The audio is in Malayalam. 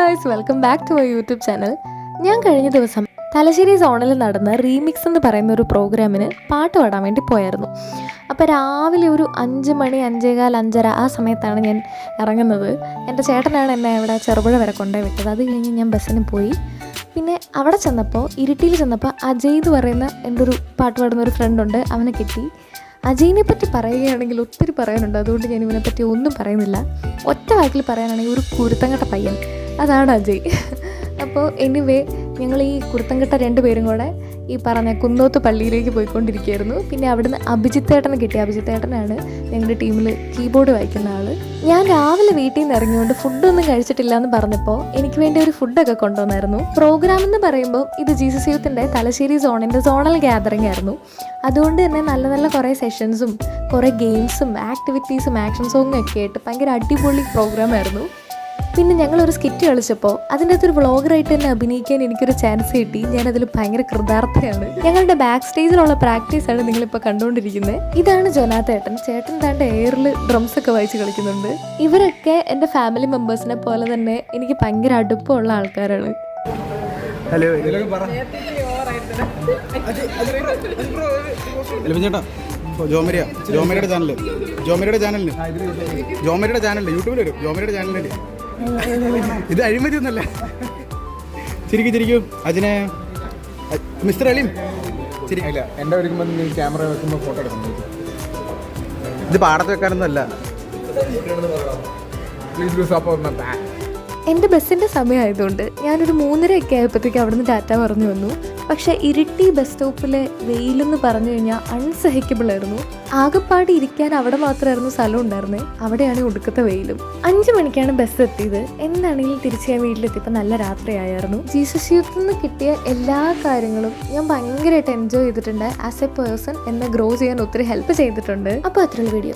Guys, welcome back to my YouTube channel. ഞാൻ കഴിഞ്ഞ ദിവസം തലശ്ശേരി സോണിൽ നടന്ന റീമിക്സ് എന്ന് പറയുന്ന ഒരു പ്രോഗ്രാമിന് പാട്ട് പാടാൻ വേണ്ടി പോയായിരുന്നു. അപ്പോൾ രാവിലെ ഒരു 5 മണി 5:15 5:30 ആ സമയത്താണ് ഞാൻ ഇറങ്ങുന്നത്. എൻ്റെ ചേട്ടനാണ് എന്നെ അവിടെ ചെറുപുഴ വരെ കൊണ്ടുപോയി വിട്ടത്. അത് കഴിഞ്ഞ് ഞാൻ ബസ്സിന് പോയി. പിന്നെ അവിടെ ചെന്നപ്പോൾ ഇരിട്ടിയിൽ ചെന്നപ്പോൾ അജയ് എന്ന് പറയുന്ന എൻ്റെ ഒരു പാട്ട് പാടുന്ന ഒരു ഫ്രണ്ടുണ്ട്, അവനെ കിട്ടി. അജയിനെ പറ്റി പറയുകയാണെങ്കിൽ ഒത്തിരി പറയാനുണ്ട്, അതുകൊണ്ട് ഞാൻ ഇവനെ പറ്റി ഒന്നും പറയുന്നില്ല. ഒറ്റ വാക്കിൽ പറയാനാണെങ്കിൽ ഒരു കുരുത്തങ്കട്ട പയ്യൻ, അതാണ് അജയ്. അപ്പോൾ എനിവേ ഞങ്ങൾ ഈ കുരുത്തങ്കട്ട 2 പേരും കൂടെ ഈ പറഞ്ഞ കുന്നോത്ത് പള്ളിയിലേക്ക് പോയിക്കൊണ്ടിരിക്കുകയായിരുന്നു. പിന്നെ അവിടുന്ന് അഭിജിത്തേട്ടനെ കിട്ടി. അഭിജിത്തേട്ടനാണ് ഞങ്ങളുടെ ടീമിൽ കീബോർഡ് വായിക്കുന്ന ആൾ. ഞാൻ രാവിലെ വീട്ടിൽ നിന്ന് ഇറങ്ങിയോണ്ട് ഫുഡൊന്നും കഴിച്ചിട്ടില്ല എന്ന് പറഞ്ഞപ്പോൾ എനിക്ക് വേണ്ടി ഒരു ഫുഡൊക്കെ കൊണ്ടുവന്നായിരുന്നു. പ്രോഗ്രാം എന്ന് പറയുമ്പോൾ ഇത് ജീസസ് യൂത്തിൻ്റെ തലശ്ശേരി സോണിൻ്റെ സോണൽ ഗ്യാതറിംഗ് ആയിരുന്നു. അതുകൊണ്ട് തന്നെ നല്ല നല്ല കുറേ സെഷൻസും കുറേ ഗെയിംസും ആക്ടിവിറ്റീസും ആക്ഷൻ സോങ്ങും ഒക്കെ ആയിട്ട് ഭയങ്കര അടിപൊളി പ്രോഗ്രാമായിരുന്നു. പിന്നെ ഞങ്ങളൊരു സ്കിറ്റ് കളിച്ചപ്പോൾ അതിൻ്റെ അകത്തൊരു വ്ളോഗറായിട്ട് തന്നെ അഭിനയിക്കാൻ എനിക്കൊരു ചാൻസ് കിട്ടി. ഞാനതിൽ ഭയങ്കര കൃതാർത്ഥയാണ്. ഞങ്ങളുടെ ബാക്ക് സ്റ്റേജിലുള്ള പ്രാക്ടീസാണ് നിങ്ങളിപ്പോൾ കണ്ടുകൊണ്ടിരിക്കുന്നത്. ഇതാണ് ജോനാഥേട്ടൻ. ചേട്ടൻ താണ്ട് എയറിൽ ഡ്രംസ് ഒക്കെ വായിച്ച് കളിക്കുന്നുണ്ട്. ഇവരൊക്കെ എൻ്റെ ഫാമിലി മെമ്പേഴ്സിനെ പോലെ തന്നെ എനിക്ക് ഭയങ്കര അടുപ്പമുള്ള ആൾക്കാരാണ്. ഹലോ ജോമരിയുടെ ചാനൽ യൂട്യൂബിൽ വരും. ജോമരിയുടെ ചാനലിൽ ഇത് അഴിമതി ഒന്നല്ല. ചിരിക്കും അതിനെ മിസ്റ്റർ അലീം ഇല്ല, എൻ്റെ ഒരുക്കുമ്പോൾ നീ ക്യാമറ വെക്കുമ്പോൾ ഫോട്ടോ എടുക്കുന്നു. ഇത് പാടത്ത് വെക്കാനൊന്നും അല്ല. Please do support my back. എൻ്റെ ബസ്സിൻ്റെ സമയമായതുകൊണ്ട് ഞാനൊരു 3:30 ആയപ്പോഴത്തേക്ക് അവിടുന്ന് ടാറ്റ പറഞ്ഞു വന്നു. പക്ഷേ ഇരിട്ടി ബസ് സ്റ്റോപ്പിലെ വെയിലെന്ന് പറഞ്ഞു കഴിഞ്ഞാൽ അൺസഹിക്കബിൾ ആയിരുന്നു. ആകെപ്പാടി ഇരിക്കാൻ അവിടെ മാത്രമായിരുന്നു സ്ഥലം ഉണ്ടായിരുന്നത്. അവിടെയാണ് ഒടുക്കത്തെ വെയിലും. 5 മണിക്കാണ് ബസ് എത്തിയത്. എന്താണെങ്കിലും തിരിച്ച് ഞാൻ വീട്ടിലെത്തിയപ്പോൾ നല്ല രാത്രിയായിരുന്നു. ജീസസ് യൂത്തിൽ നിന്ന് കിട്ടിയ എല്ലാ കാര്യങ്ങളും ഞാൻ ഭയങ്കരമായിട്ട് എൻജോയ് ചെയ്തിട്ടുണ്ട്. ആസ് എ പേഴ്സൺ എന്നെ ഗ്രോ ചെയ്യാൻ ഒത്തിരി ഹെൽപ്പ് ചെയ്തിട്ടുണ്ട്. അപ്പോൾ അത്രയുള്ള വീഡിയോ.